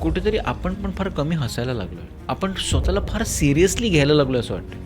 कुठेतरी आपण पण फार कमी हसायला लागलो आहे. आपण स्वतःला फार सिरियसली घ्यायला लागलो असं वाटतं.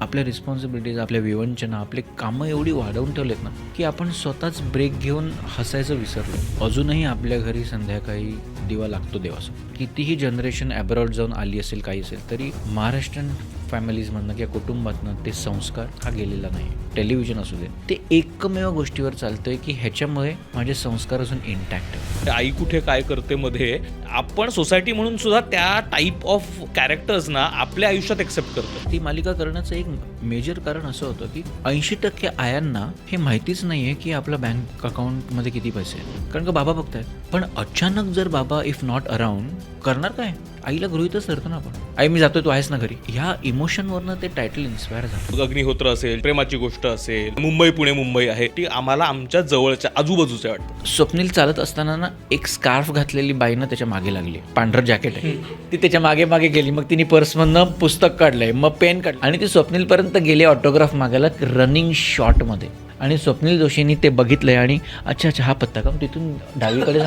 आपल्या रिस्पॉन्सिबिलिटीज, आपल्या विवंचना, आपले कामं एवढी वाढवून ठेवलेत ना की आपण स्वतःच ब्रेक घेऊन हसायचं विसरलो. अजूनही आपल्या घरी संध्याकाळी दिवा लागतो देवासमोर. कितीही जनरेशन ॲब्रॉड जाऊन आली असेल, काही असेल, तरी महाराष्ट्रीयन फॅमिलीजमधनं किंवा कुटुंबातनं ते संस्कार हा गेलेला नाही. टेलिव्हिजन असू दे, ते एकमेव गोष्टीवर चालतंय की ह्याच्यामुळे माझे संस्कार अजून इंटॅक्ट आहेत. आई कुठे काय करते मध्ये आपण सोसायटी म्हणून सुद्धा त्या टाईप ऑफ कॅरेक्टर्सना आपल्या आयुष्यात एक्सेप्ट करतो. ती मालिका करण्याचं एक मेजर कारण असं होतं की 80% आयांना हे माहितीच नाही आहे की आपल्या बँक अकाउंटमध्ये किती पैसे आहेत. कारण का बाबा बघतायत, पण अचानक जर बाबा इफ नॉट अराउंड करणार काय? आईला गृहीतच धरतो ना आपण. आई मी जातोय, तू आहेस ना घरी. ह्या इमोशनवरनं ते टायटल इन्स्पायर झालं. अग्निहोत्र असेल, प्रेमाची गोष्ट असेल, मुंबई पुणे मुंबई आहे, ती आम्हाला आमच्या जवळच्या आजूबाजूच्या वाटतं. स्वप्नील चालत असताना ना एक स्कार्फ घातलेली बाईनं त्याच्या मागे लागली. पांढरं जॅकेट आहे, ती त्याच्या मागे मागे गेली. मग तिने पर्समधनं पुस्तक काढलंय, मग पेन काढलं आणि ती स्वप्नीलपर्यंत गेली ऑटोग्राफ मागायला रनिंग शॉटमध्ये. आणि स्वप्नील जोशींनी ते बघितलंय आणि अच्छा हा पत्ता का, तिथून डावीकडे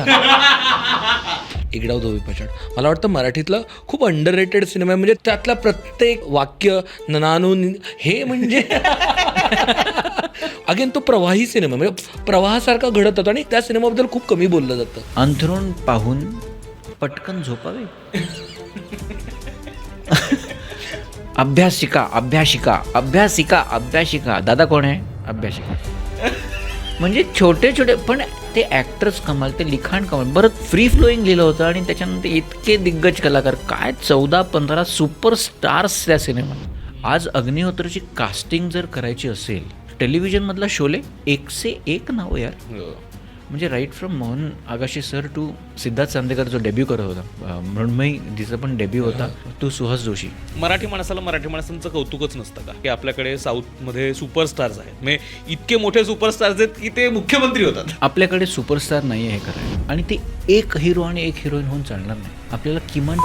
एकडाव धोबी पछाड मला वाटतं मराठीतला खूप अंडररेटेड सिनेमा आहे. म्हणजे त्यातला प्रत्येक वाक्य ननानू हे म्हणजे अगेन तो प्रवाही सिनेमा, म्हणजे प्रवाहासारखा घडत होता आणि त्या सिनेमाबद्दल खूप कमी बोललं जातं. अंथरूण पाहून पटकन झोपावे. अभ्यासिका अभ्यासिका अभ्यासिका अभ्यासिका. दादा कोण आहे? अभ्यासिका. म्हणजे छोटे छोटे पण ते ॲक्टर्स कमाल, ते लिखाण कमाल. बरं फ्री फ्लोईंग लिहिलं होतं आणि त्याच्यानंतर इतके दिग्गज कलाकार, काय 14-15 सुपरस्टार्स त्या सिनेमात. आज अग्निहोत्रची कास्टिंग जर करायची असेल, टेलिव्हिजनमधला शोले 101 नाव यार. म्हणजे right from Mohan Agashe sir to Siddharth Chandekar जो डेब्यू करत होता, मृण्मयी जिचा पण डेब्यू होता, टू सुहास जोशी. मराठी माणसाला मराठी माणसांचं कौतुकच नसतं का की आपल्याकडे साऊथमध्ये सुपरस्टार्स आहेत. म्हणजे इतके मोठे सुपरस्टार्स आहेत की ते मुख्यमंत्री होतात. आपल्याकडे सुपरस्टार नाही आहे हे खरं आहे. आणि ते एक हिरो आणि एक हिरोईन होऊन चालणार नाही. आपल्याला किमान